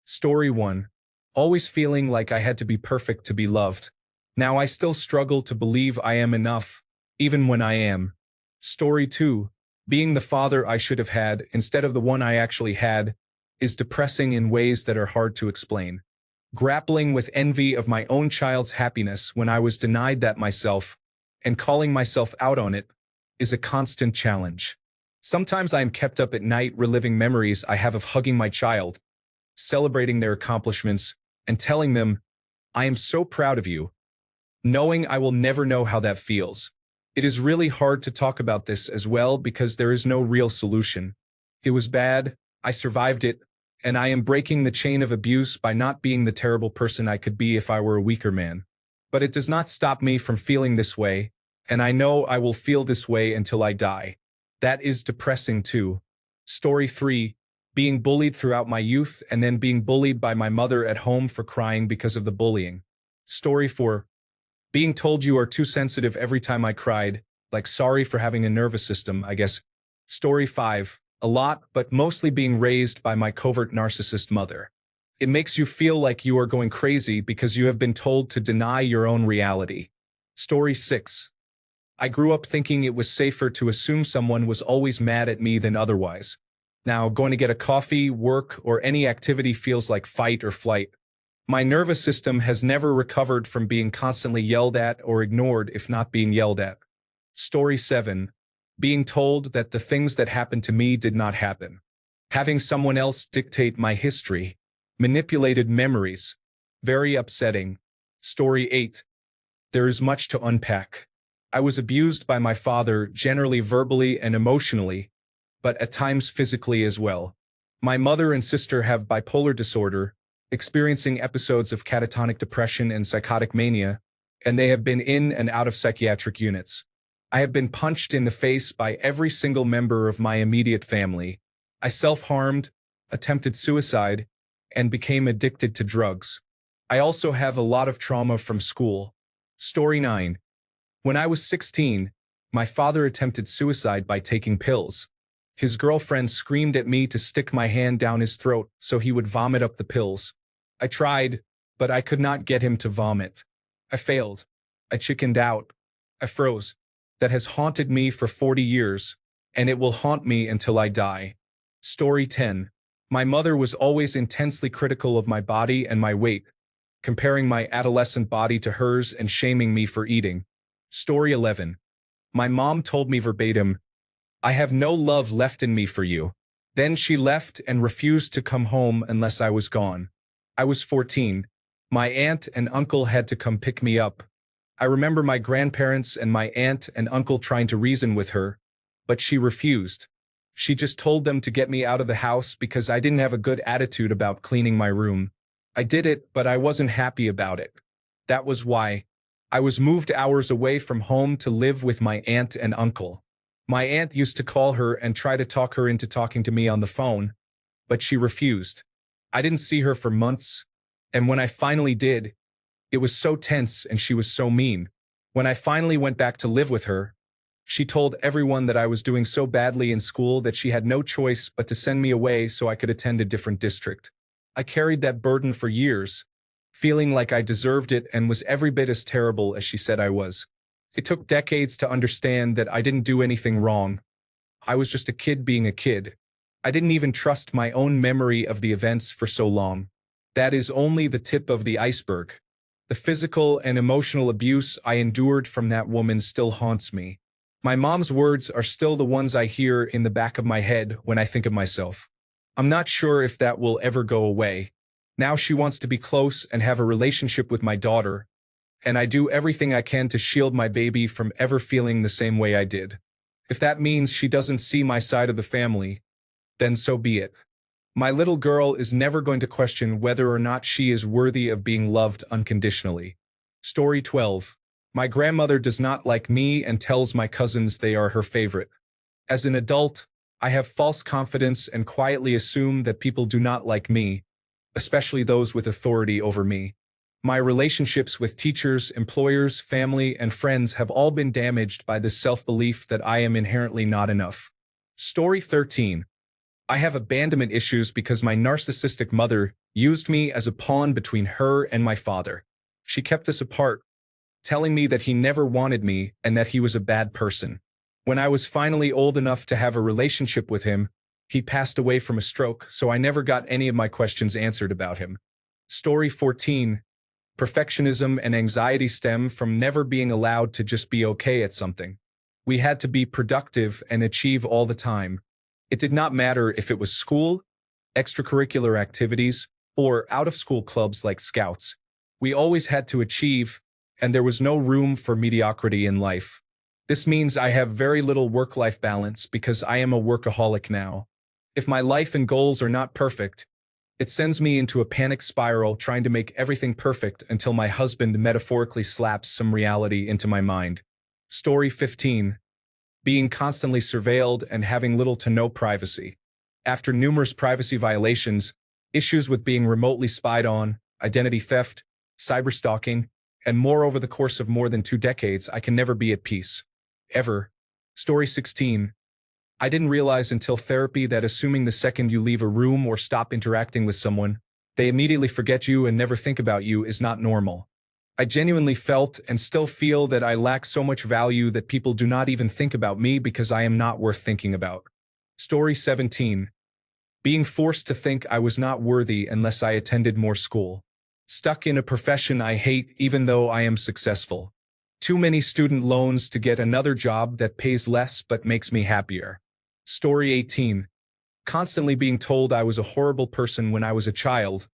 Story 1. Always feeling like I had to be perfect to be loved. Now I still struggle to believe I am enough, even when I am. Story 2. Being the father I should have had instead of the one I actually had is depressing in ways that are hard to explain. Grappling with envy of my own child's happiness when I was denied that myself, and calling myself out on it, is a constant challenge. Sometimes I am kept up at night reliving memories I have of hugging my child, celebrating their accomplishments, and telling them, "I am so proud of you," knowing I will never know how that feels. It is really hard to talk about this as well because there is no real solution. It was bad, I survived it, and I am breaking the chain of abuse by not being the terrible person I could be if I were a weaker man. But it does not stop me from feeling this way, and I know I will feel this way until I die. That is depressing too. Story 3. Being bullied throughout my youth and then being bullied by my mother at home for crying because of the bullying. Story 4. Being told you are too sensitive every time I cried, like sorry for having a nervous system, I guess. Story 5. A lot, but mostly being raised by my covert narcissist mother. It makes you feel like you are going crazy because you have been told to deny your own reality. Story 6. I grew up thinking it was safer to assume someone was always mad at me than otherwise. Now, going to get a coffee, work, or any activity feels like fight or flight. My nervous system has never recovered from being constantly yelled at or ignored if not being yelled at. Story 7. Being told that the things that happened to me did not happen. Having someone else dictate my history. Manipulated memories. Very upsetting. Story 8. There is much to unpack. I was abused by my father, generally verbally and emotionally, but at times physically as well. My mother and sister have bipolar disorder, experiencing episodes of catatonic depression and psychotic mania, and they have been in and out of psychiatric units. I have been punched in the face by every single member of my immediate family. I self-harmed, attempted suicide, and became addicted to drugs. I also have a lot of trauma from school. Story 9. When I was 16, my father attempted suicide by taking pills. His girlfriend screamed at me to stick my hand down his throat so he would vomit up the pills. I tried, but I could not get him to vomit. I failed. I chickened out. I froze. That has haunted me for 40 years, and it will haunt me until I die. Story 10. My mother was always intensely critical of my body and my weight, comparing my adolescent body to hers and shaming me for eating. Story 11. My mom told me verbatim, "I have no love left in me for you." Then she left and refused to come home unless I was gone. I was 14. My aunt and uncle had to come pick me up. I remember my grandparents and my aunt and uncle trying to reason with her, but she refused. She just told them to get me out of the house because I didn't have a good attitude about cleaning my room. I did it, but I wasn't happy about it. That was why. I was moved hours away from home to live with my aunt and uncle. My aunt used to call her and try to talk her into talking to me on the phone, but she refused. I didn't see her for months, and when I finally did, it was so tense and she was so mean. When I finally went back to live with her, she told everyone that I was doing so badly in school that she had no choice but to send me away so I could attend a different district. I carried that burden for years, feeling like I deserved it and was every bit as terrible as she said I was. It took decades to understand that I didn't do anything wrong. I was just a kid being a kid. I didn't even trust my own memory of the events for so long. That is only the tip of the iceberg. The physical and emotional abuse I endured from that woman still haunts me. My mom's words are still the ones I hear in the back of my head when I think of myself. I'm not sure if that will ever go away. Now she wants to be close and have a relationship with my daughter, and I do everything I can to shield my baby from ever feeling the same way I did. If that means she doesn't see my side of the family, then so be it. My little girl is never going to question whether or not she is worthy of being loved unconditionally. Story 12. My grandmother does not like me and tells my cousins they are her favorite. As an adult, I have false confidence and quietly assume that people do not like me, especially those with authority over me. My relationships with teachers, employers, family, and friends have all been damaged by this self-belief that I am inherently not enough. Story 13. I have abandonment issues because my narcissistic mother used me as a pawn between her and my father. She kept us apart, telling me that he never wanted me and that he was a bad person. When I was finally old enough to have a relationship with him, he passed away from a stroke, so I never got any of my questions answered about him. Story 14. Perfectionism and anxiety stem from never being allowed to just be okay at something. We had to be productive and achieve all the time. It did not matter if it was school, extracurricular activities, or out-of-school clubs like Scouts. We always had to achieve, and there was no room for mediocrity in life. This means I have very little work-life balance because I am a workaholic now. If my life and goals are not perfect, it sends me into a panic spiral trying to make everything perfect until my husband metaphorically slaps some reality into my mind. Story 15. Being constantly surveilled and having little to no privacy. After numerous privacy violations, issues with being remotely spied on, identity theft, cyberstalking, and more over the course of more than 2 decades, I can never be at peace. Ever. Story 16. I didn't realize until therapy that assuming the second you leave a room or stop interacting with someone, they immediately forget you and never think about you is not normal. I genuinely felt and still feel that I lack so much value that people do not even think about me because I am not worth thinking about. Story 17. Being forced to think I was not worthy unless I attended more school. Stuck in a profession I hate even though I am successful. Too many student loans to get another job that pays less but makes me happier. Story 18. Constantly being told I was a horrible person when I was a child,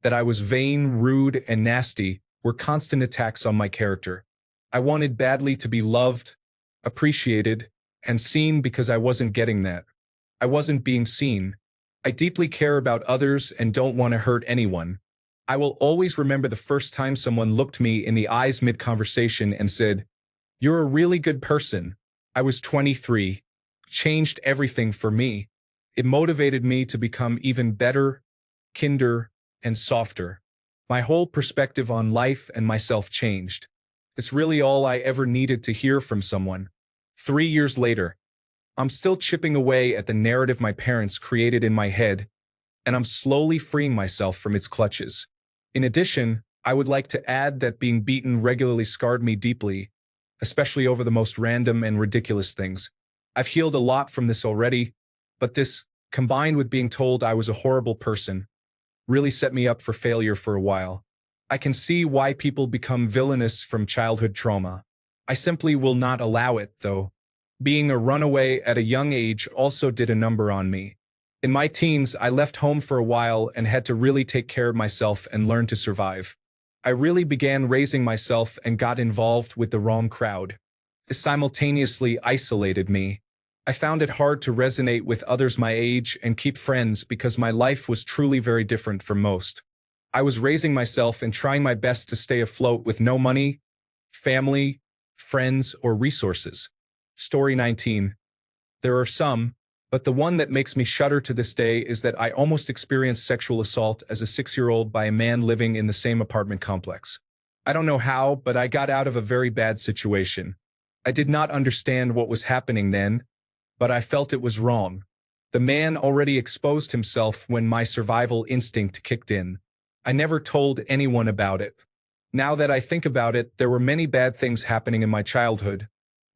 that I was vain, rude, and nasty were constant attacks on my character. I wanted badly to be loved, appreciated, and seen because I wasn't getting that. I wasn't being seen. I deeply care about others and don't want to hurt anyone. I will always remember the first time someone looked me in the eyes mid-conversation and said, "You're a really good person." I was 23. Changed everything for me. It motivated me to become even better, kinder, and softer. My whole perspective on life and myself changed. It's really all I ever needed to hear from someone. 3 years later, I'm still chipping away at the narrative my parents created in my head, and I'm slowly freeing myself from its clutches. In addition, I would like to add that being beaten regularly scarred me deeply, especially over the most random and ridiculous things. I've healed a lot from this already, but this, combined with being told I was a horrible person, really set me up for failure for a while. I can see why people become villainous from childhood trauma. I simply will not allow it, though. Being a runaway at a young age also did a number on me. In my teens, I left home for a while and had to really take care of myself and learn to survive. I really began raising myself and got involved with the wrong crowd. This simultaneously isolated me. I found it hard to resonate with others my age and keep friends because my life was truly very different from most. I was raising myself and trying my best to stay afloat with no money, family, friends, or resources. Story 19. There are some, but the one that makes me shudder to this day is that I almost experienced sexual assault as a 6-year-old by a man living in the same apartment complex. I don't know how, but I got out of a very bad situation. I did not understand what was happening then, but I felt it was wrong. The man already exposed himself when my survival instinct kicked in. I never told anyone about it. Now that I think about it, there were many bad things happening in my childhood,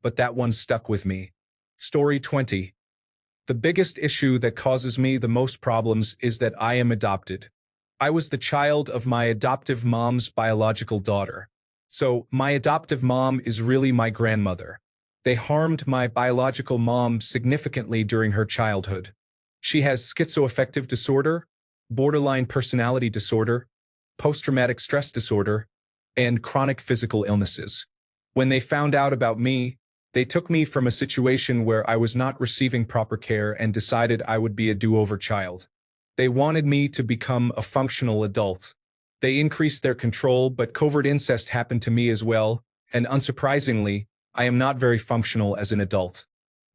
but that one stuck with me. Story 20. The biggest issue that causes me the most problems is that I am adopted. I was the child of my adoptive mom's biological daughter. So, my adoptive mom is really my grandmother. They harmed my biological mom significantly during her childhood. She has schizoaffective disorder, borderline personality disorder, post-traumatic stress disorder, and chronic physical illnesses. When they found out about me, they took me from a situation where I was not receiving proper care and decided I would be a do-over child. They wanted me to become a functional adult. They increased their control, but covert incest happened to me as well, and unsurprisingly, I am not very functional as an adult.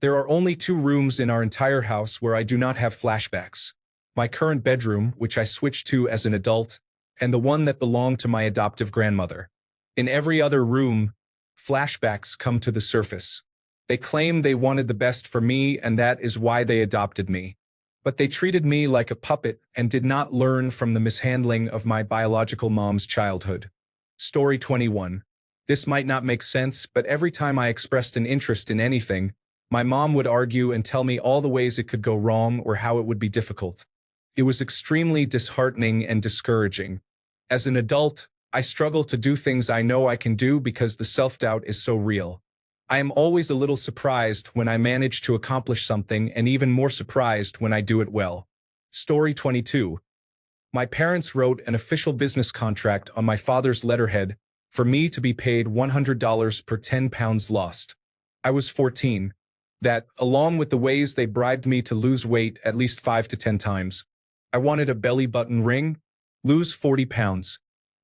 There are only 2 rooms in our entire house where I do not have flashbacks. My current bedroom, which I switched to as an adult, and the one that belonged to my adoptive grandmother. In every other room, flashbacks come to the surface. They claim they wanted the best for me, and that is why they adopted me. But they treated me like a puppet and did not learn from the mishandling of my biological mom's childhood. Story 21. This might not make sense, but every time I expressed an interest in anything, my mom would argue and tell me all the ways it could go wrong or how it would be difficult. It was extremely disheartening and discouraging. As an adult, I struggle to do things I know I can do because the self-doubt is so real. I am always a little surprised when I manage to accomplish something and even more surprised when I do it well. Story 22. My parents wrote an official business contract on my father's letterhead for me to be paid $100 per 10 pounds lost. I was 14. That, along with the ways they bribed me to lose weight at least 5 to 10 times. I wanted a belly button ring, lose 40 pounds.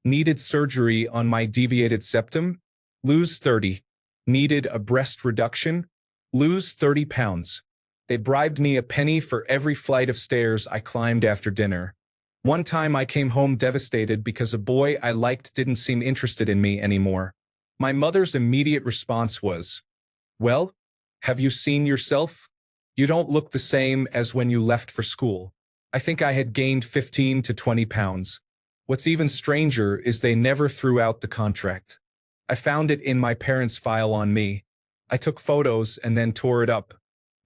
Needed surgery on my deviated septum, lose 30. Needed a breast reduction, lose 30 pounds. They bribed me a penny for every flight of stairs I climbed after dinner. One time I came home devastated because a boy I liked didn't seem interested in me anymore. My mother's immediate response was, "Well, have you seen yourself? You don't look the same as when you left for school." I think I had gained 15 to 20 pounds. What's even stranger is they never threw out the contract. I found it in my parents' file on me. I took photos and then tore it up.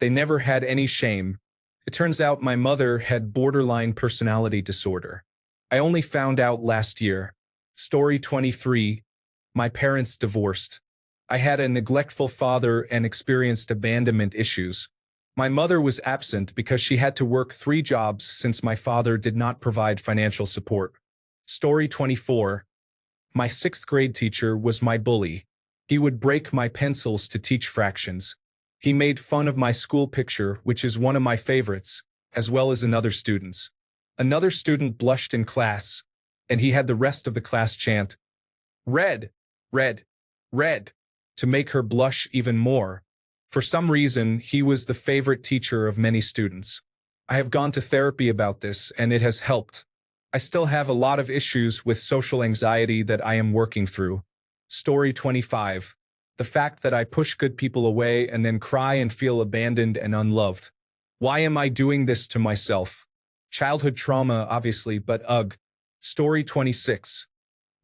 They never had any shame. It turns out my mother had borderline personality disorder. I only found out last year. Story 23. My parents divorced. I had a neglectful father and experienced abandonment issues. My mother was absent because she had to work 3 jobs since my father did not provide financial support. Story 24. My 6th grade teacher was my bully. He would break my pencils to teach fractions. He made fun of my school picture, which is one of my favorites, as well as another student's. Another student blushed in class, and he had the rest of the class chant, "Red, red, red," to make her blush even more. For some reason, he was the favorite teacher of many students. I have gone to therapy about this, and it has helped. I still have a lot of issues with social anxiety that I am working through. Story 25. The fact that I push good people away and then cry and feel abandoned and unloved. Why am I doing this to myself? Childhood trauma, obviously, but ugh. Story 26.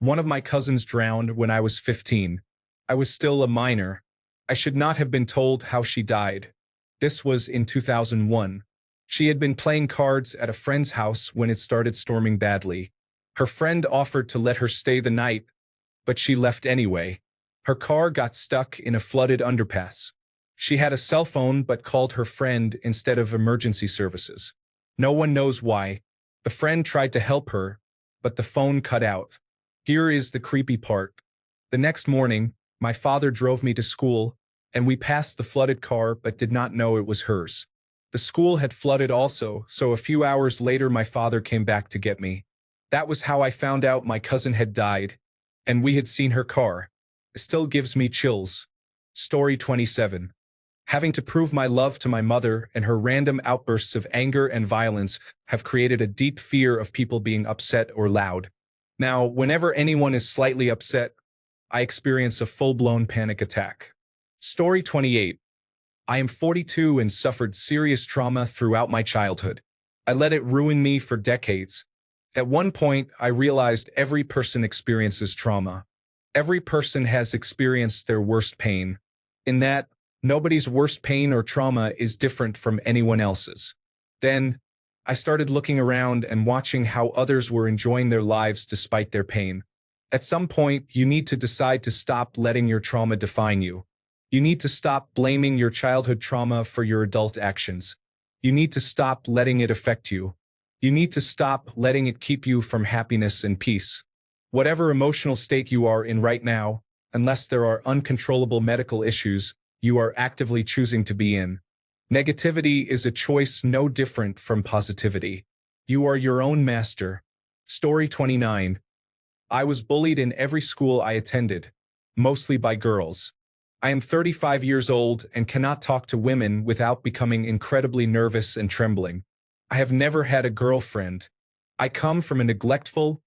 One of my cousins drowned when I was 15. I was still a minor. I should not have been told how she died. This was in 2001. She had been playing cards at a friend's house when it started storming badly. Her friend offered to let her stay the night, but she left anyway. Her car got stuck in a flooded underpass. She had a cell phone but called her friend instead of emergency services. No one knows why. The friend tried to help her, but the phone cut out. Here is the creepy part. The next morning, my father drove me to school, and we passed the flooded car but did not know it was hers. The school had flooded also, so a few hours later my father came back to get me. That was how I found out my cousin had died, and we had seen her car. It still gives me chills. Story 27. Having to prove my love to my mother and her random outbursts of anger and violence have created a deep fear of people being upset or loud. Now, whenever anyone is slightly upset, I experience a full-blown panic attack. Story 28. I am 42 and suffered serious trauma throughout my childhood. I let it ruin me for decades. At one point, I realized every person experiences trauma. Every person has experienced their worst pain. In that, nobody's worst pain or trauma is different from anyone else's. Then, I started looking around and watching how others were enjoying their lives despite their pain. At some point, you need to decide to stop letting your trauma define you. You need to stop blaming your childhood trauma for your adult actions. You need to stop letting it affect you. You need to stop letting it keep you from happiness and peace. Whatever emotional state you are in right now, unless there are uncontrollable medical issues, you are actively choosing to be in. Negativity is a choice no different from positivity. You are your own master. Story 29. I was bullied in every school I attended, mostly by girls. I am 35 years old and cannot talk to women without becoming incredibly nervous and trembling. I have never had a girlfriend. I come from a neglectful,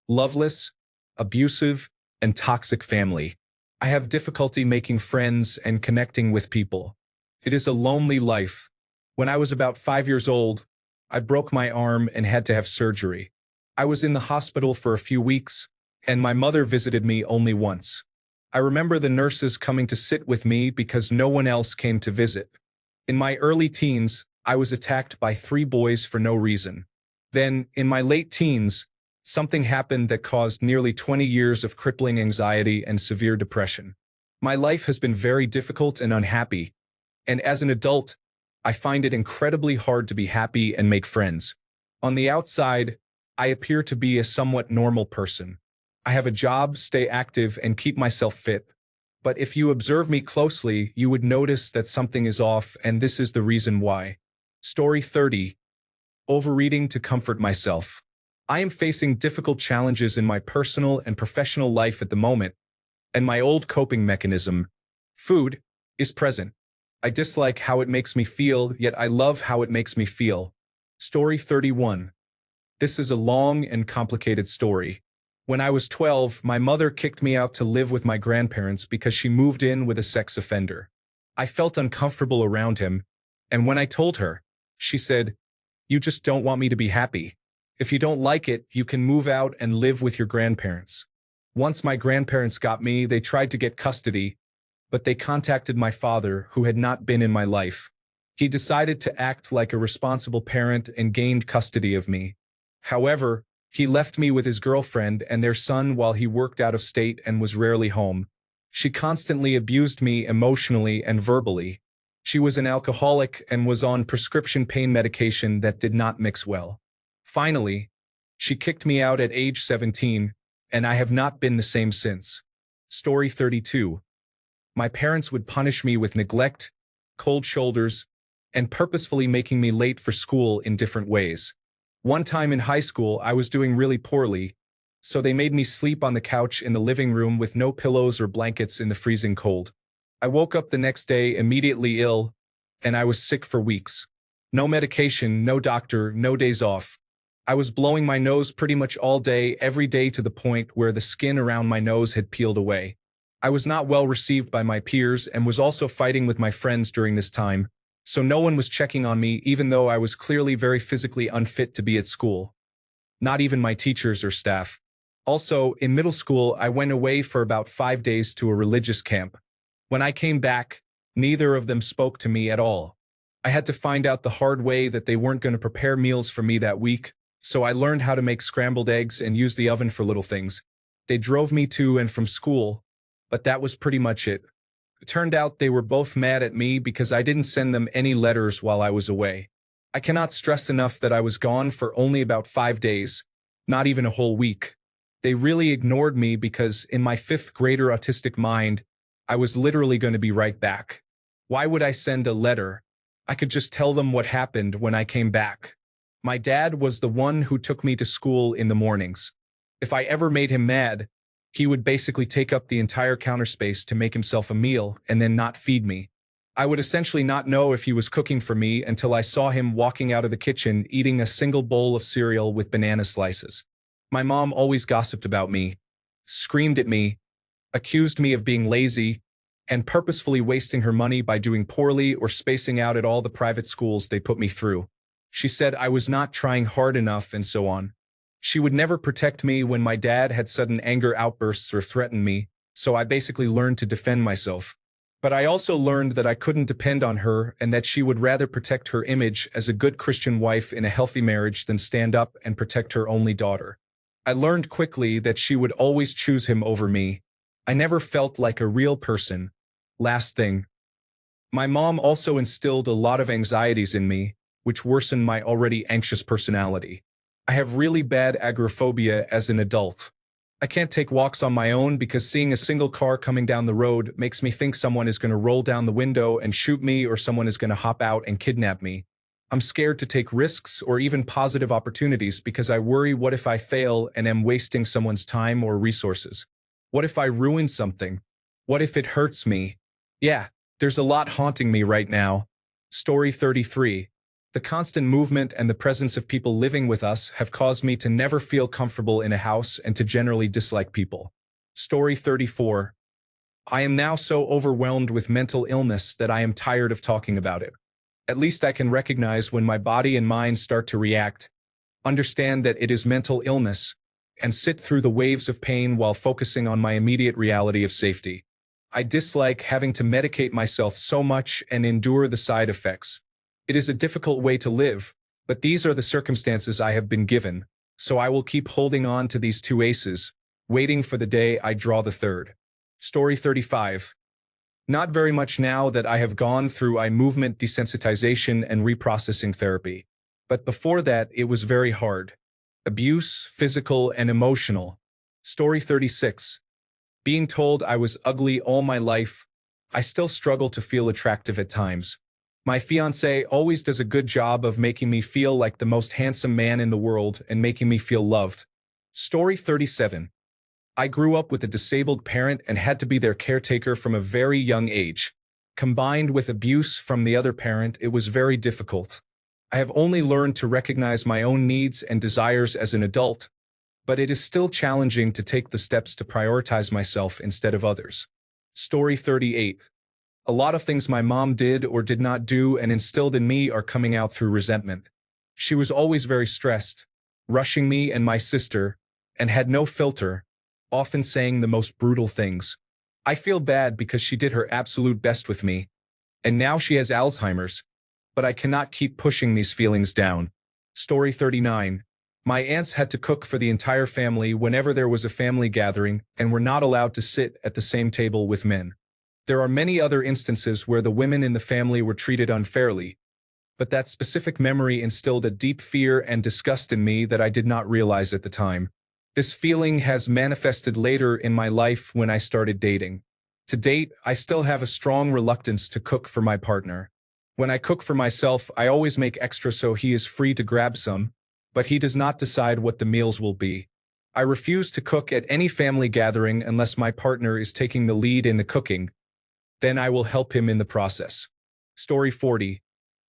loveless, abusive, and toxic family. I have difficulty making friends and connecting with people. It is a lonely life. When I was about 5 years old, I broke my arm and had to have surgery. I was in the hospital for a few weeks, and my mother visited me only once. I remember the nurses coming to sit with me because no one else came to visit. In my early teens, I was attacked by 3 boys for no reason. Then, in my late teens, something happened that caused nearly 20 years of crippling anxiety and severe depression. My life has been very difficult and unhappy, and as an adult, I find it incredibly hard to be happy and make friends. On the outside, I appear to be a somewhat normal person. I have a job, stay active, and keep myself fit. But if you observe me closely, you would notice that something is off, and this is the reason why. Story 30. Overeating to comfort myself. I am facing difficult challenges in my personal and professional life at the moment, and my old coping mechanism, food, is present. I dislike how it makes me feel, yet I love how it makes me feel. Story 31. This is a long and complicated story. When I was 12, my mother kicked me out to live with my grandparents because she moved in with a sex offender. I felt uncomfortable around him, and when I told her, she said, "You just don't want me to be happy. If you don't like it, you can move out and live with your grandparents." Once my grandparents got me, they tried to get custody, but they contacted my father, who had not been in my life. He decided to act like a responsible parent and gained custody of me. However, he left me with his girlfriend and their son while he worked out of state and was rarely home. She constantly abused me emotionally and verbally. She was an alcoholic and was on prescription pain medication that did not mix well. Finally, she kicked me out at age 17, and I have not been the same since. Story 32. My parents would punish me with neglect, cold shoulders, and purposefully making me late for school in different ways. One time in high school, I was doing really poorly, so they made me sleep on the couch in the living room with no pillows or blankets in the freezing cold. I woke up the next day immediately ill, and I was sick for weeks. No medication, no doctor, no days off. I was blowing my nose pretty much all day, every day, to the point where the skin around my nose had peeled away. I was not well received by my peers and was also fighting with my friends during this time, so no one was checking on me even though I was clearly very physically unfit to be at school. Not even my teachers or staff. Also, in middle school, I went away for about 5 days to a religious camp. When I came back, neither of them spoke to me at all. I had to find out the hard way that they weren't going to prepare meals for me that week, so I learned how to make scrambled eggs and use the oven for little things. They drove me to and from school, but that was pretty much it. It turned out they were both mad at me because I didn't send them any letters while I was away. I cannot stress enough that I was gone for only about 5 days, not even a whole week. They really ignored me because in my 5th grader autistic mind, I was literally going to be right back. Why would I send a letter? I could just tell them what happened when I came back. My dad was the one who took me to school in the mornings. If I ever made him mad, he would basically take up the entire counter space to make himself a meal and then not feed me. I would essentially not know if he was cooking for me until I saw him walking out of the kitchen eating a single bowl of cereal with banana slices. My mom always gossiped about me, screamed at me, accused me of being lazy, and purposefully wasting her money by doing poorly or spacing out at all the private schools they put me through. She said I was not trying hard enough and so on. She would never protect me when my dad had sudden anger outbursts or threatened me, so I basically learned to defend myself. But I also learned that I couldn't depend on her and that she would rather protect her image as a good Christian wife in a healthy marriage than stand up and protect her only daughter. I learned quickly that she would always choose him over me. I never felt like a real person. Last thing. My mom also instilled a lot of anxieties in me, which worsened my already anxious personality. I have really bad agoraphobia as an adult. I can't take walks on my own because seeing a single car coming down the road makes me think someone is going to roll down the window and shoot me or someone is going to hop out and kidnap me. I'm scared to take risks or even positive opportunities because I worry, what if I fail and am wasting someone's time or resources? What if I ruin something? What if it hurts me? Yeah, there's a lot haunting me right now. Story 33. The constant movement and the presence of people living with us have caused me to never feel comfortable in a house and to generally dislike people. Story 34. I am now so overwhelmed with mental illness that I am tired of talking about it. At least I can recognize when my body and mind start to react, understand that it is mental illness, and sit through the waves of pain while focusing on my immediate reality of safety. I dislike having to medicate myself so much and endure the side effects. It is a difficult way to live, but these are the circumstances I have been given, so I will keep holding on to these two aces, waiting for the day I draw the third. Story 35. Not very much now that I have gone through eye movement desensitization and reprocessing therapy. But before that, it was very hard. Abuse, physical and emotional. Story 36. Being told I was ugly all my life, I still struggle to feel attractive at times. My fiancé always does a good job of making me feel like the most handsome man in the world and making me feel loved. Story 37. I grew up with a disabled parent and had to be their caretaker from a very young age. Combined with abuse from the other parent, it was very difficult. I have only learned to recognize my own needs and desires as an adult, but it is still challenging to take the steps to prioritize myself instead of others. Story 38. A lot of things my mom did or did not do and instilled in me are coming out through resentment. She was always very stressed, rushing me and my sister, and had no filter, often saying the most brutal things. I feel bad because she did her absolute best with me, and now she has Alzheimer's, but I cannot keep pushing these feelings down. Story 39. My aunts had to cook for the entire family whenever there was a family gathering and were not allowed to sit at the same table with men. There are many other instances where the women in the family were treated unfairly, but that specific memory instilled a deep fear and disgust in me that I did not realize at the time. This feeling has manifested later in my life when I started dating. To date, I still have a strong reluctance to cook for my partner. When I cook for myself, I always make extra so he is free to grab some, but he does not decide what the meals will be. I refuse to cook at any family gathering unless my partner is taking the lead in the cooking. Then I will help him in the process. Story 40.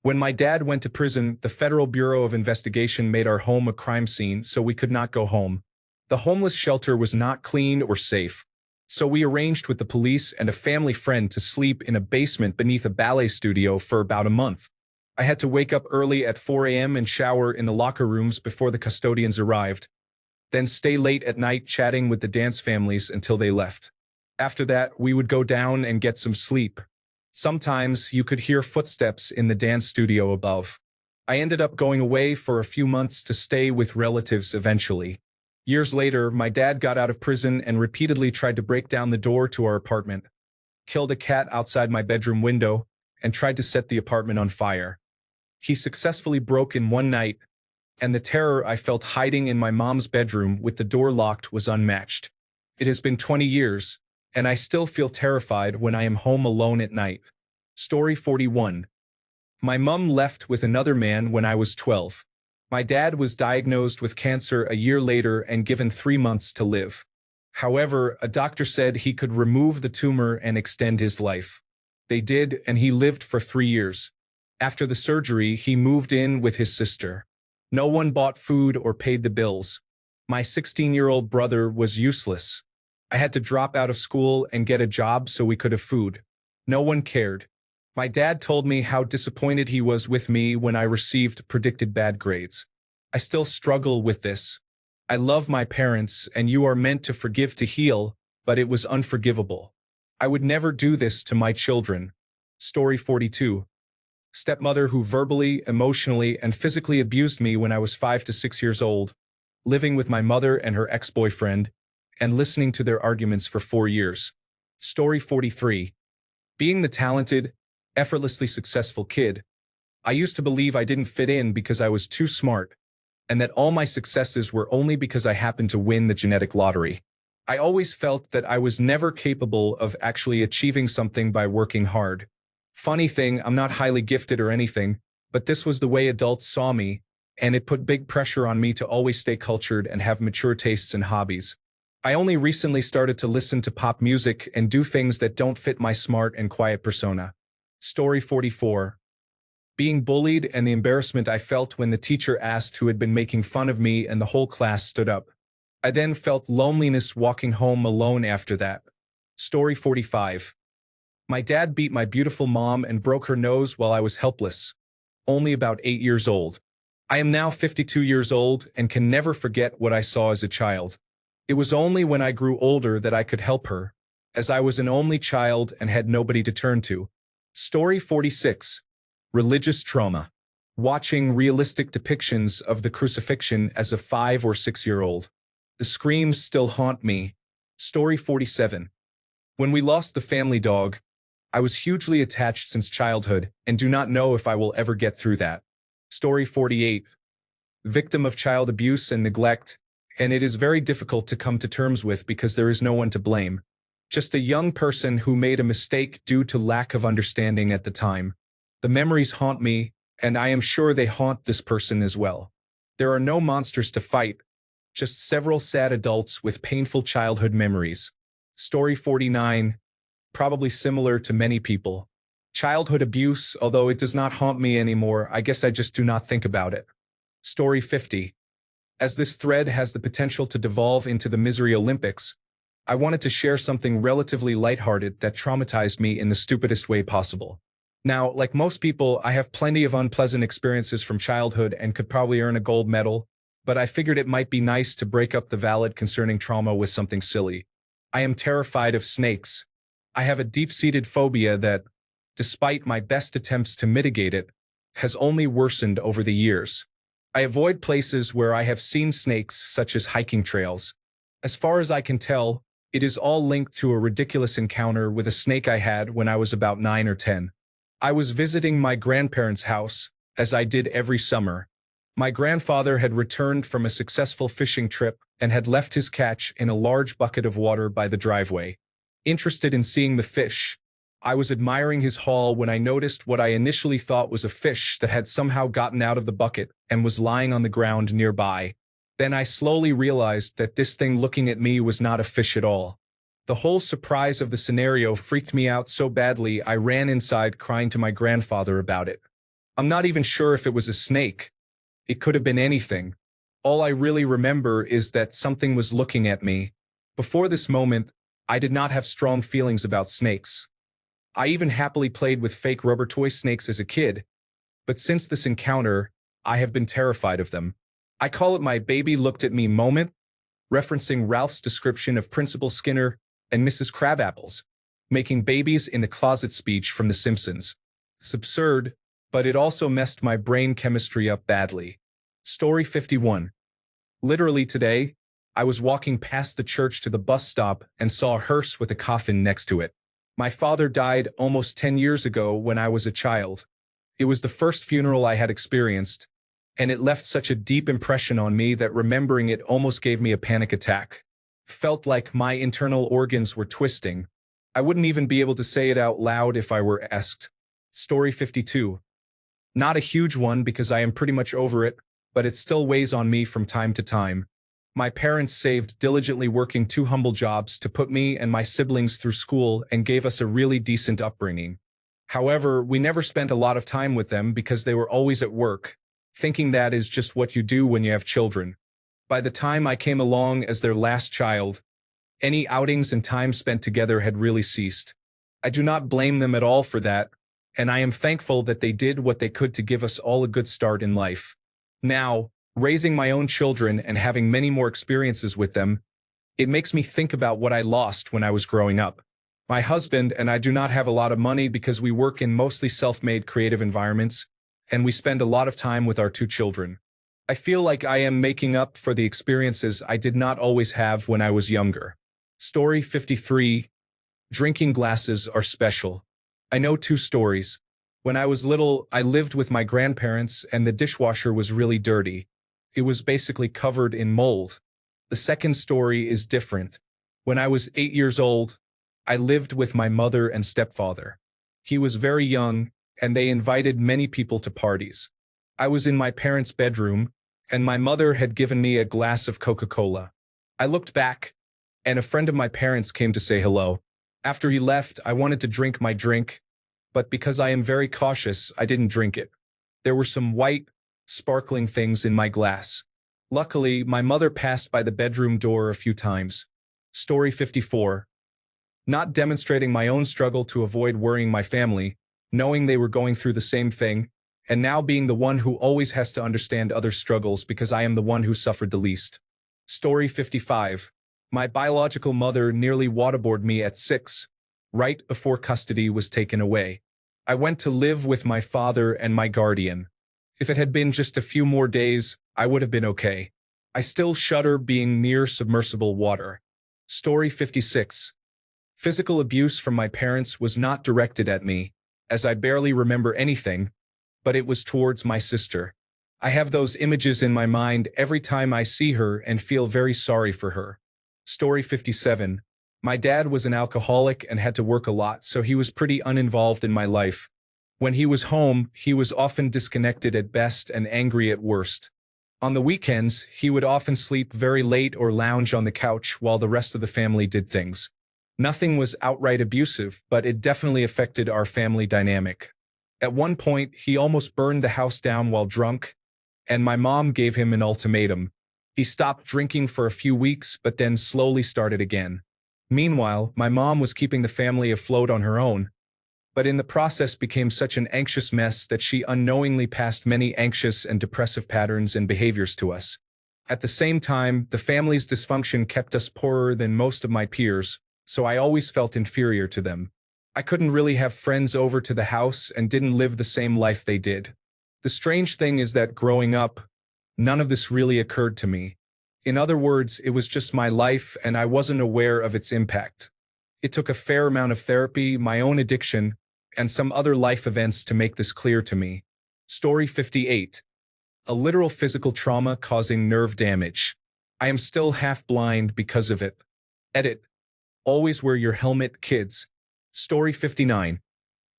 When my dad went to prison, the Federal Bureau of Investigation made our home a crime scene, so we could not go home. The homeless shelter was not clean or safe, so we arranged with the police and a family friend to sleep in a basement beneath a ballet studio for about a month. I had to wake up early at 4 a.m. and shower in the locker rooms before the custodians arrived, then stay late at night chatting with the dance families until they left. After that, we would go down and get some sleep. Sometimes you could hear footsteps in the dance studio above. I ended up going away for a few months to stay with relatives eventually. Years later, my dad got out of prison and repeatedly tried to break down the door to our apartment, killed a cat outside my bedroom window, and tried to set the apartment on fire. He successfully broke in one night, and the terror I felt hiding in my mom's bedroom with the door locked was unmatched. It has been 20 years, and I still feel terrified when I am home alone at night. Story 41. My mom left with another man when I was 12. My dad was diagnosed with cancer a year later and given 3 months to live. However, a doctor said he could remove the tumor and extend his life. They did, and he lived for 3 years. After the surgery, he moved in with his sister. No one bought food or paid the bills. My 16-year-old brother was useless. I had to drop out of school and get a job so we could have food. No one cared. My dad told me how disappointed he was with me when I received predicted bad grades. I still struggle with this. I love my parents, and you are meant to forgive to heal, but it was unforgivable. I would never do this to my children. Story 42. Stepmother who verbally, emotionally, and physically abused me when I was 5 to 6 years old, living with my mother and her ex-boyfriend, and listening to their arguments for 4 years. Story 43. Being the talented, effortlessly successful kid, I used to believe I didn't fit in because I was too smart, and that all my successes were only because I happened to win the genetic lottery. I always felt that I was never capable of actually achieving something by working hard. Funny thing, I'm not highly gifted or anything, but this was the way adults saw me, and it put big pressure on me to always stay cultured and have mature tastes and hobbies. I only recently started to listen to pop music and do things that don't fit my smart and quiet persona. Story 44. Being bullied and the embarrassment I felt when the teacher asked who had been making fun of me and the whole class stood up. I then felt loneliness walking home alone after that. Story 45. My dad beat my beautiful mom and broke her nose while I was helpless. only about 8 years old. I am now 52 years old and can never forget what I saw as a child. It was only when I grew older that I could help her, as I was an only child and had nobody to turn to. Story 46. Religious trauma. Watching realistic depictions of the crucifixion as a 5 or 6-year-old. The screams still haunt me. Story 47. When we lost the family dog, I was hugely attached since childhood and do not know if I will ever get through that. Story 48. Victim of child abuse and neglect, and it is very difficult to come to terms with because there is no one to blame. Just a young person who made a mistake due to lack of understanding at the time. The memories haunt me, and I am sure they haunt this person as well. There are no monsters to fight, just several sad adults with painful childhood memories. Story 49. Probably similar to many people. Childhood abuse, although it does not haunt me anymore, I guess I just do not think about it. Story 50. As this thread has the potential to devolve into the Misery Olympics, I wanted to share something relatively lighthearted that traumatized me in the stupidest way possible. Now, like most people, I have plenty of unpleasant experiences from childhood and could probably earn a gold medal, but I figured it might be nice to break up the valid concerning trauma with something silly. I am terrified of snakes. I have a deep-seated phobia that, despite my best attempts to mitigate it, has only worsened over the years. I avoid places where I have seen snakes, such as hiking trails. As far as I can tell, it is all linked to a ridiculous encounter with a snake I had when I was about 9 or 10. I was visiting my grandparents' house, as I did every summer. My grandfather had returned from a successful fishing trip and had left his catch in a large bucket of water by the driveway. Interested in seeing the fish, I was admiring his haul when I noticed what I initially thought was a fish that had somehow gotten out of the bucket and was lying on the ground nearby. Then I slowly realized that this thing looking at me was not a fish at all. The whole surprise of the scenario freaked me out so badly I ran inside crying to my grandfather about it. I'm not even sure if it was a snake. It could have been anything. All I really remember is that something was looking at me. Before this moment, I did not have strong feelings about snakes. I even happily played with fake rubber toy snakes as a kid, but since this encounter, I have been terrified of them. I call it my baby looked at me moment, referencing Ralph's description of Principal Skinner and Mrs. Crabapples, making babies in the closet speech from The Simpsons. It's absurd, but it also messed my brain chemistry up badly. Story 51. Literally today, I was walking past the church to the bus stop and saw a hearse with a coffin next to it. My father died almost 10 years ago when I was a child. It was the first funeral I had experienced, and it left such a deep impression on me that remembering it almost gave me a panic attack. Felt like my internal organs were twisting. I wouldn't even be able to say it out loud if I were asked. Story 52. Not a huge one because I am pretty much over it, but it still weighs on me from time to time. My parents saved diligently working 2 humble jobs to put me and my siblings through school and gave us a really decent upbringing. However, we never spent a lot of time with them because they were always at work, thinking that is just what you do when you have children. By the time I came along as their last child, any outings and time spent together had really ceased. I do not blame them at all for that, and I am thankful that they did what they could to give us all a good start in life. Now, raising my own children and having many more experiences with them, it makes me think about what I lost when I was growing up. My husband and I do not have a lot of money because we work in mostly self-made creative environments, and we spend a lot of time with our 2 children. I feel like I am making up for the experiences I did not always have when I was younger. Story 53. Drinking glasses are special. I know 2 stories. When I was little, I lived with my grandparents and the dishwasher was really dirty. It was basically covered in mold. The second story is different. When I was 8 years old, I lived with my mother and stepfather. He was very young, and they invited many people to parties. I was in my parents' bedroom, and my mother had given me a glass of Coca-Cola. I looked back, and a friend of my parents came to say hello. After he left, I wanted to drink my drink, but because I am very cautious, I didn't drink it. There were some white, sparkling things in my glass. Luckily, my mother passed by the bedroom door a few times. Story 54. Not demonstrating my own struggle to avoid worrying my family, knowing they were going through the same thing, and now being the one who always has to understand others' struggles because I am the one who suffered the least. Story 55. My biological mother nearly waterboarded me at 6, right before custody was taken away. I went to live with my father and my guardian. If it had been just a few more days, I would have been okay. I still shudder being near submersible water. Story 56. Physical abuse from my parents was not directed at me, as I barely remember anything, but it was towards my sister. I have those images in my mind every time I see her and feel very sorry for her. Story 57. My dad was an alcoholic and had to work a lot, so he was pretty uninvolved in my life. When he was home, he was often disconnected at best and angry at worst. On the weekends, he would often sleep very late or lounge on the couch while the rest of the family did things. Nothing was outright abusive, but it definitely affected our family dynamic. At one point, he almost burned the house down while drunk, and my mom gave him an ultimatum. He stopped drinking for a few weeks, but then slowly started again. Meanwhile, my mom was keeping the family afloat on her own, but in the process became such an anxious mess that she unknowingly passed many anxious and depressive patterns and behaviors to us. At the same time, the family's dysfunction kept us poorer than most of my peers, so I always felt inferior to them. I couldn't really have friends over to the house and didn't live the same life they did. The strange thing is that growing up, none of this really occurred to me. In other words, it was just my life and I wasn't aware of its impact. It took a fair amount of therapy, my own addiction, and some other life events to make this clear to me. Story 58. A literal physical trauma causing nerve damage. I am still half blind because of it. Edit. Always wear your helmet, kids. Story 59.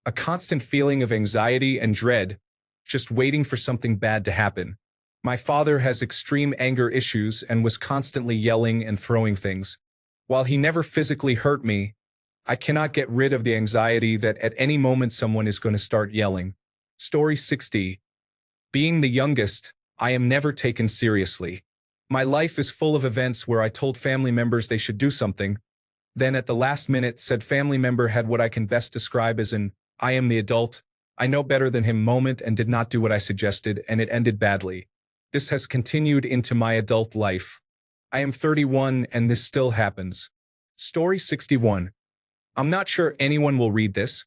A constant feeling of anxiety and dread, just waiting for something bad to happen. My father has extreme anger issues and was constantly yelling and throwing things. While he never physically hurt me, I cannot get rid of the anxiety that at any moment someone is going to start yelling. Story 60. Being the youngest, I am never taken seriously. My life is full of events where I told family members they should do something, then at the last minute said family member had what I can best describe as an I am the adult, I know better than him moment and did not do what I suggested, and it ended badly. This has continued into my adult life. I am 31 and this still happens. Story 61. I'm not sure anyone will read this,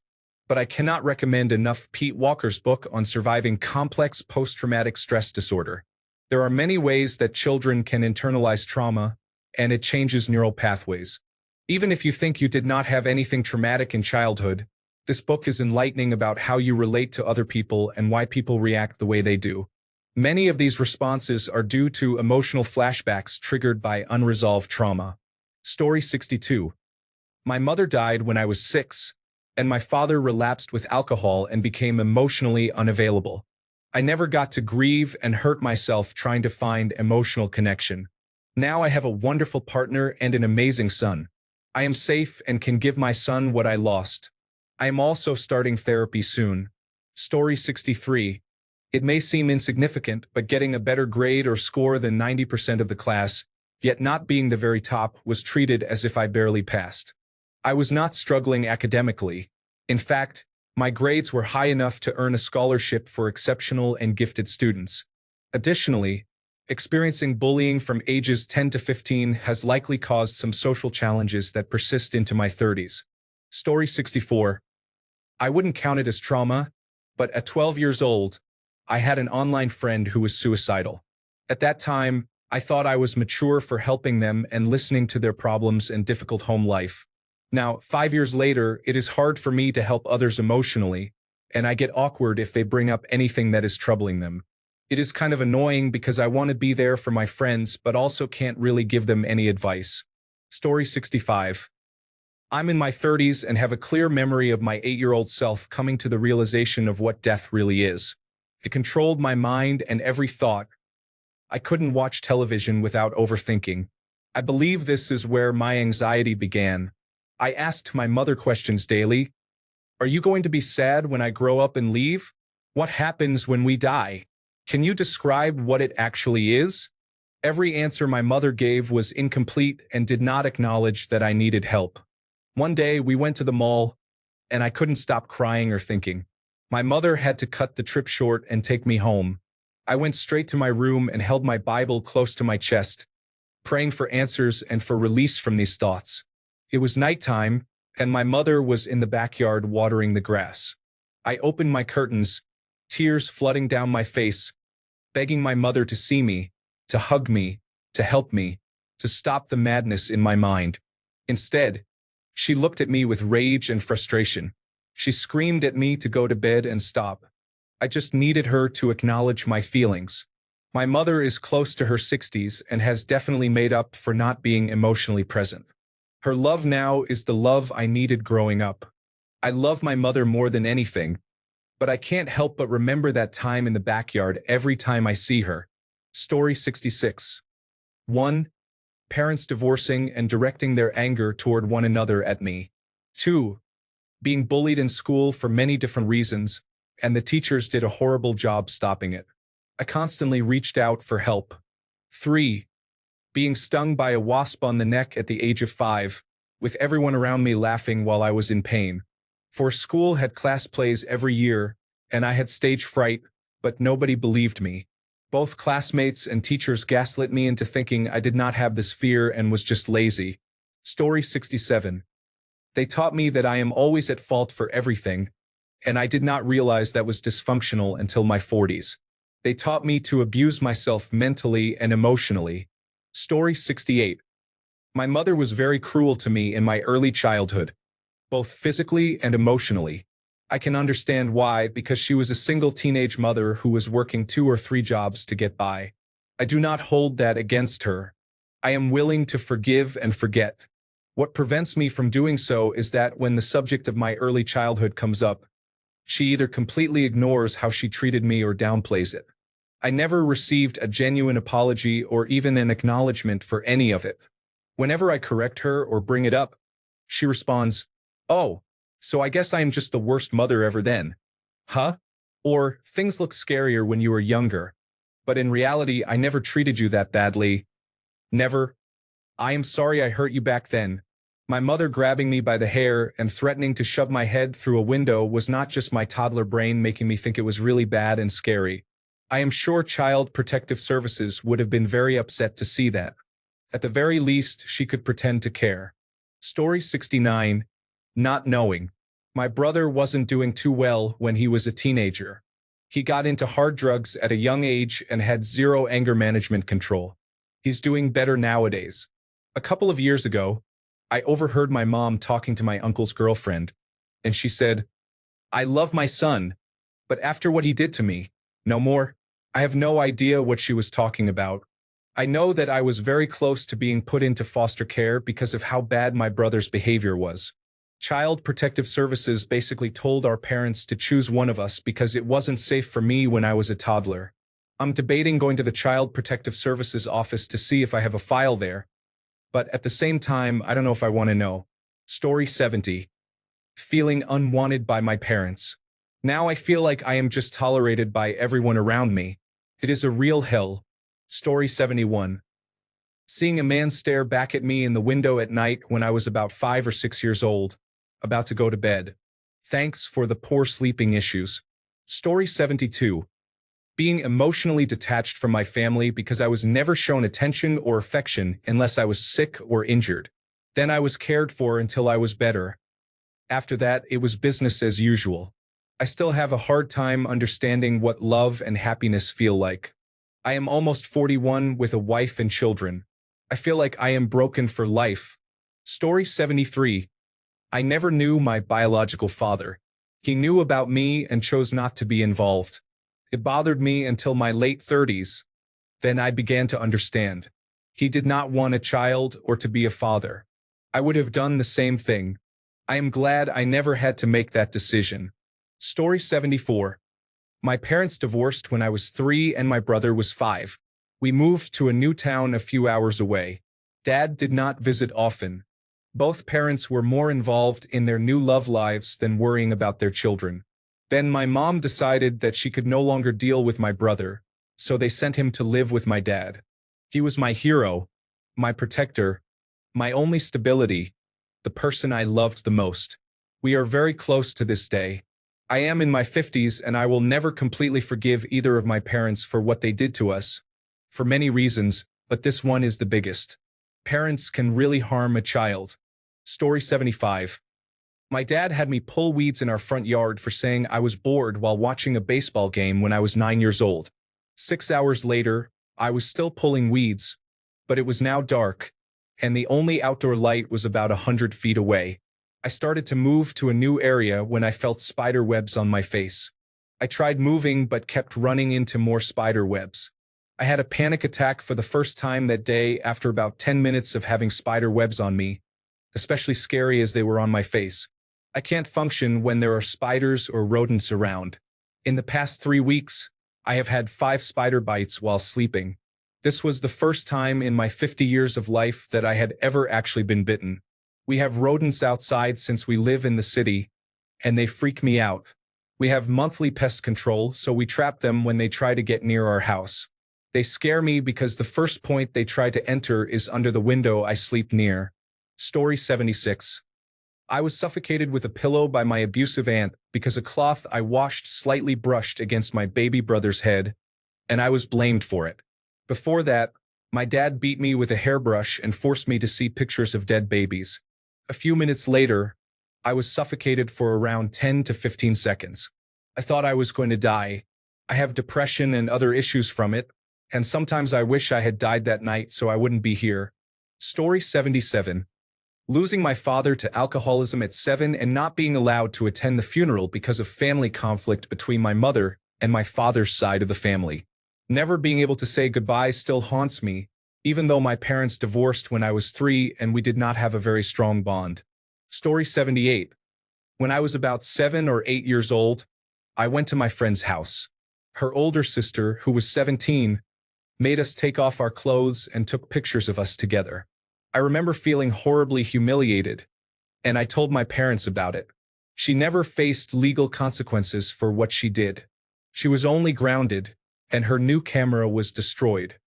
but I cannot recommend enough Pete Walker's book on surviving complex post-traumatic stress disorder. There are many ways that children can internalize trauma, and it changes neural pathways. Even if you think you did not have anything traumatic in childhood, this book is enlightening about how you relate to other people and why people react the way they do. Many of these responses are due to emotional flashbacks triggered by unresolved trauma. Story 62. My mother died when I was 6, and my father relapsed with alcohol and became emotionally unavailable. I never got to grieve and hurt myself trying to find emotional connection. Now I have a wonderful partner and an amazing son. I am safe and can give my son what I lost. I am also starting therapy soon. Story 63. It may seem insignificant, but getting a better grade or score than 90% of the class, yet not being the very top, was treated as if I barely passed. I was not struggling academically. In fact, my grades were high enough to earn a scholarship for exceptional and gifted students. Additionally, experiencing bullying from ages 10 to 15 has likely caused some social challenges that persist into my 30s. Story 64. I wouldn't count it as trauma, but at 12 years old, I had an online friend who was suicidal. At that time, I thought I was mature for helping them and listening to their problems and difficult home life. Now, 5 years later, it is hard for me to help others emotionally, and I get awkward if they bring up anything that is troubling them. It is kind of annoying because I want to be there for my friends but also can't really give them any advice. Story 65. I'm in my 30s and have a clear memory of my 8-year-old self coming to the realization of what death really is. It controlled my mind and every thought. I couldn't watch television without overthinking. I believe this is where my anxiety began. I asked my mother questions daily. Are you going to be sad when I grow up and leave? What happens when we die? Can you describe what it actually is? Every answer my mother gave was incomplete and did not acknowledge that I needed help. One day we went to the mall, and I couldn't stop crying or thinking. My mother had to cut the trip short and take me home. I went straight to my room and held my Bible close to my chest, praying for answers and for release from these thoughts. It was nighttime, and my mother was in the backyard watering the grass. I opened my curtains, tears flooding down my face, begging my mother to see me, to hug me, to help me, to stop the madness in my mind. Instead, she looked at me with rage and frustration. She screamed at me to go to bed and stop. I just needed her to acknowledge my feelings. My mother is close to her 60s and has definitely made up for not being emotionally present. Her love now is the love I needed growing up. I love my mother more than anything, but I can't help but remember that time in the backyard every time I see her. Story 66. 1. Parents divorcing and directing their anger toward one another at me. 2. Being bullied in school for many different reasons, and the teachers did a horrible job stopping it. I constantly reached out for help. 3. Being stung by a wasp on the neck at the age of 5, with everyone around me laughing while I was in pain. 4. School had class plays every year, and I had stage fright, but nobody believed me. Both classmates and teachers gaslit me into thinking I did not have this fear and was just lazy. Story 67. They taught me that I am always at fault for everything, and I did not realize that was dysfunctional until my 40s. They taught me to abuse myself mentally and emotionally. Story 68. My mother was very cruel to me in my early childhood, both physically and emotionally. I can understand why, because she was a single teenage mother who was working 2 or 3 jobs to get by. I do not hold that against her. I am willing to forgive and forget. What prevents me from doing so is that when the subject of my early childhood comes up, she either completely ignores how she treated me or downplays it. I never received a genuine apology or even an acknowledgement for any of it. Whenever I correct her or bring it up, she responds, "Oh, so I guess I am just the worst mother ever then. Huh?" Or, "Things look scarier when you were younger. But in reality, I never treated you that badly. Never. I am sorry I hurt you back then." My mother grabbing me by the hair and threatening to shove my head through a window was not just my toddler brain making me think it was really bad and scary. I am sure Child Protective Services would have been very upset to see that. At the very least, she could pretend to care. Story 69. Not knowing. My brother wasn't doing too well when he was a teenager. He got into hard drugs at a young age and had zero anger management control. He's doing better nowadays. A couple of years ago, I overheard my mom talking to my uncle's girlfriend, and she said, "I love my son, but after what he did to me, no more." I have no idea what she was talking about. I know that I was very close to being put into foster care because of how bad my brother's behavior was. Child Protective Services basically told our parents to choose one of us because it wasn't safe for me when I was a toddler. I'm debating going to the Child Protective Services office to see if I have a file there, but at the same time, I don't know if I want to know. Story 70. Feeling unwanted by my parents. Now I feel like I am just tolerated by everyone around me. It is a real hell. Story 71. Seeing a man stare back at me in the window at night when I was about 5 or 6 years old, about to go to bed. Thanks for the poor sleeping issues. Story 72. Being emotionally detached from my family because I was never shown attention or affection unless I was sick or injured. Then I was cared for until I was better. After that, it was business as usual. I still have a hard time understanding what love and happiness feel like. I am almost 41 with a wife and children. I feel like I am broken for life. Story 73. I never knew my biological father. He knew about me and chose not to be involved. It bothered me until my late 30s. Then I began to understand. He did not want a child or to be a father. I would have done the same thing. I am glad I never had to make that decision. Story 74. My parents divorced when I was 3 and my brother was 5. We moved to a new town a few hours away. Dad did not visit often. Both parents were more involved in their new love lives than worrying about their children. Then my mom decided that she could no longer deal with my brother, so they sent him to live with my dad. He was my hero, my protector, my only stability, the person I loved the most. We are very close to this day. I am in my 50s and I will never completely forgive either of my parents for what they did to us. For many reasons, but this one is the biggest. Parents can really harm a child. Story 75. My dad had me pull weeds in our front yard for saying I was bored while watching a baseball game when I was 9 years old. 6 hours later, I was still pulling weeds, but it was now dark, and the only outdoor light was about 100 feet away. I started to move to a new area when I felt spider webs on my face. I tried moving but kept running into more spider webs. I had a panic attack for the first time that day after about 10 minutes of having spider webs on me, especially scary as they were on my face. I can't function when there are spiders or rodents around. In the past 3 weeks, I have had 5 spider bites while sleeping. This was the first time in my 50 years of life that I had ever actually been bitten. We have rodents outside since we live in the city, and they freak me out. We have monthly pest control, so we trap them when they try to get near our house. They scare me because the first point they try to enter is under the window I sleep near. Story 76. I was suffocated with a pillow by my abusive aunt because a cloth I washed slightly brushed against my baby brother's head, and I was blamed for it. Before that, my dad beat me with a hairbrush and forced me to see pictures of dead babies. A few minutes later, I was suffocated for around 10 to 15 seconds. I thought I was going to die. I have depression and other issues from it, and sometimes I wish I had died that night so I wouldn't be here. Story 77. Losing my father to alcoholism at 7 and not being allowed to attend the funeral because of family conflict between my mother and my father's side of the family. Never being able to say goodbye still haunts me, even though my parents divorced when I was 3 and we did not have a very strong bond. Story 78. When I was about 7 or 8 years old, I went to my friend's house. Her older sister, who was 17, made us take off our clothes and took pictures of us together. I remember feeling horribly humiliated, and I told my parents about it. She never faced legal consequences for what she did. She was only grounded, and her new camera was destroyed.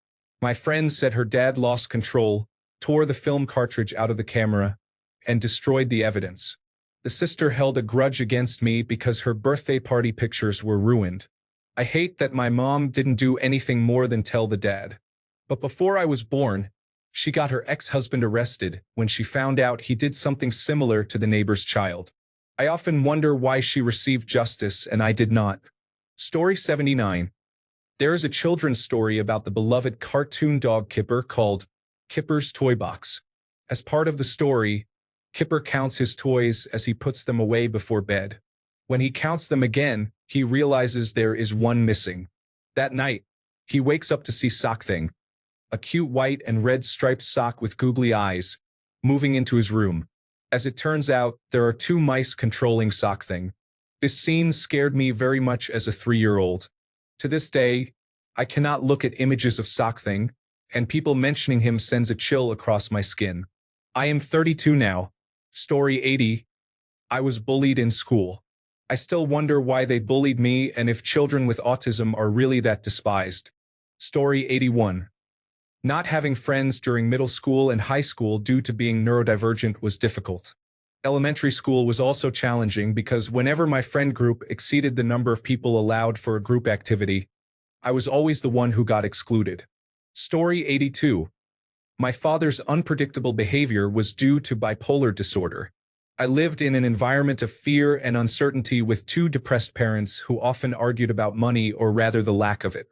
My friend said her dad lost control, tore the film cartridge out of the camera, and destroyed the evidence. The sister held a grudge against me because her birthday party pictures were ruined. I hate that my mom didn't do anything more than tell the dad. But before I was born, she got her ex-husband arrested when she found out he did something similar to the neighbor's child. I often wonder why she received justice and I did not. Story 79. There is a children's story about the beloved cartoon dog Kipper called Kipper's Toy Box. As part of the story, Kipper counts his toys as he puts them away before bed. When he counts them again, he realizes there is one missing. That night, he wakes up to see Sock Thing, a cute white and red striped sock with googly eyes, moving into his room. As it turns out, there are 2 mice controlling Sock Thing. This scene scared me very much as a 3-year-old. To this day, I cannot look at images of Sock Thing, and people mentioning him sends a chill across my skin. I am 32 now. Story 80. I was bullied in school. I still wonder why they bullied me and if children with autism are really that despised. Story 81. Not having friends during middle school and high school due to being neurodivergent was difficult. Elementary school was also challenging because whenever my friend group exceeded the number of people allowed for a group activity, I was always the one who got excluded. Story 82. My father's unpredictable behavior was due to bipolar disorder. I lived in an environment of fear and uncertainty with 2 depressed parents who often argued about money or rather the lack of it.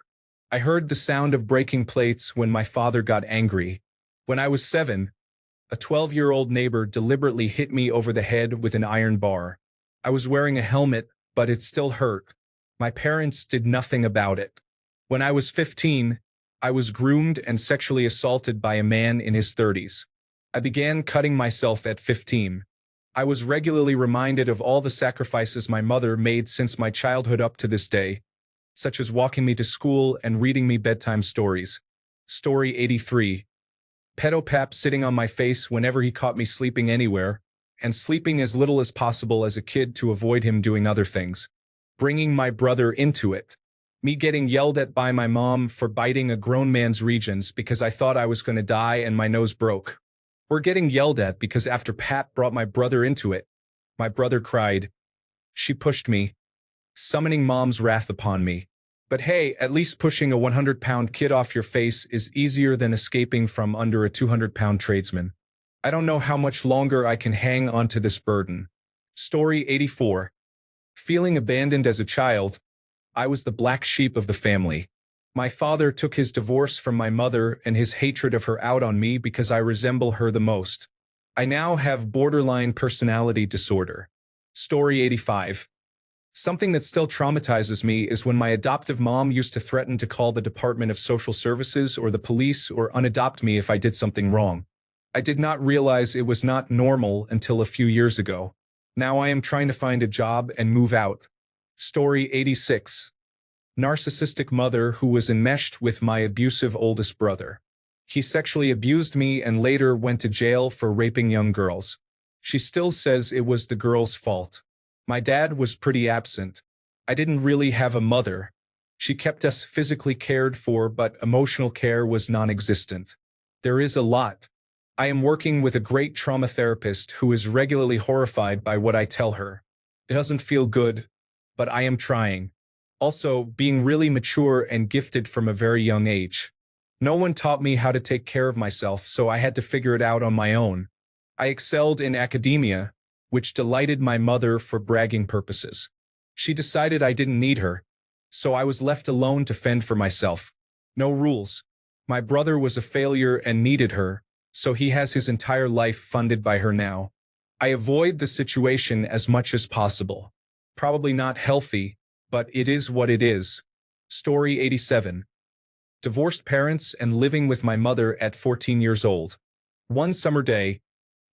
I heard the sound of breaking plates when my father got angry. When I was 7, a 12-year-old neighbor deliberately hit me over the head with an iron bar. I was wearing a helmet, but it still hurt. My parents did nothing about it. When I was 15, I was groomed and sexually assaulted by a man in his 30s. I began cutting myself at 15. I was regularly reminded of all the sacrifices my mother made since my childhood up to this day, such as walking me to school and reading me bedtime stories. Story 83. Pedopap sitting on my face whenever he caught me sleeping anywhere, and sleeping as little as possible as a kid to avoid him doing other things. Bringing my brother into it. Me getting yelled at by my mom for biting a grown man's regions because I thought I was going to die and my nose broke. We're getting yelled at because after Pat brought my brother into it, my brother cried. She pushed me. summoning mom's wrath upon me. But hey, at least pushing a 100-pound kid off your face is easier than escaping from under a 200-pound tradesman. I don't know how much longer I can hang on to this burden. Story 84. Feeling abandoned as a child, I was the black sheep of the family. My father took his divorce from my mother and his hatred of her out on me because I resemble her the most. I now have borderline personality disorder. Story 85. Something that still traumatizes me is when my adoptive mom used to threaten to call the Department of Social Services or the police or unadopt me if I did something wrong. I did not realize it was not normal until a few years ago. Now I am trying to find a job and move out. Story 86. Narcissistic mother who was enmeshed with my abusive oldest brother. He sexually abused me and later went to jail for raping young girls. She still says it was the girl's fault. My dad was pretty absent. I didn't really have a mother. She kept us physically cared for, but emotional care was non-existent. There is a lot. I am working with a great trauma therapist who is regularly horrified by what I tell her. It doesn't feel good, but I am trying. Also, being really mature and gifted from a very young age. No one taught me how to take care of myself, so I had to figure it out on my own. I excelled in academia, which delighted my mother for bragging purposes. She decided I didn't need her, so I was left alone to fend for myself. No rules. My brother was a failure and needed her, so he has his entire life funded by her now. I avoid the situation as much as possible. Probably not healthy, but it is what it is. Story 87. Divorced parents and living with my mother at 14 years old. One summer day,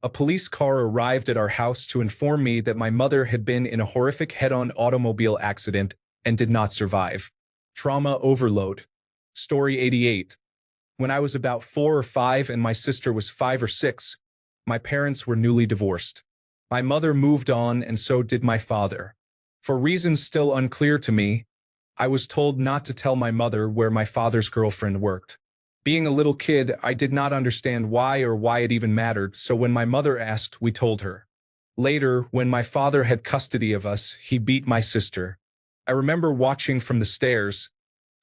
a police car arrived at our house to inform me that my mother had been in a horrific head-on automobile accident and did not survive. Trauma overload. Story 88. When I was about 4 or 5 and my sister was 5 or 6, my parents were newly divorced. My mother moved on and so did my father. For reasons still unclear to me, I was told not to tell my mother where my father's girlfriend worked. Being a little kid, I did not understand why or why it even mattered, so when my mother asked, we told her. Later, when my father had custody of us, he beat my sister. I remember watching from the stairs,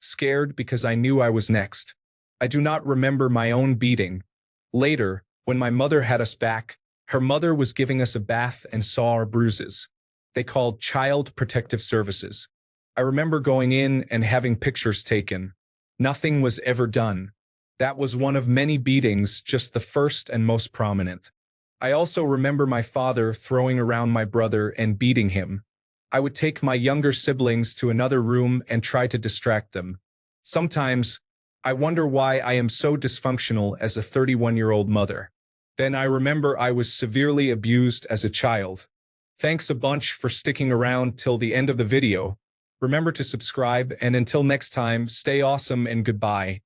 scared because I knew I was next. I do not remember my own beating. Later, when my mother had us back, her mother was giving us a bath and saw our bruises. They called Child Protective Services. I remember going in and having pictures taken. Nothing was ever done. That was one of many beatings, just the first and most prominent. I also remember my father throwing around my brother and beating him. I would take my younger siblings to another room and try to distract them. Sometimes, I wonder why I am so dysfunctional as a 31-year-old mother. Then I remember I was severely abused as a child. Thanks a bunch for sticking around till the end of the video. Remember to subscribe, and until next time, stay awesome and goodbye.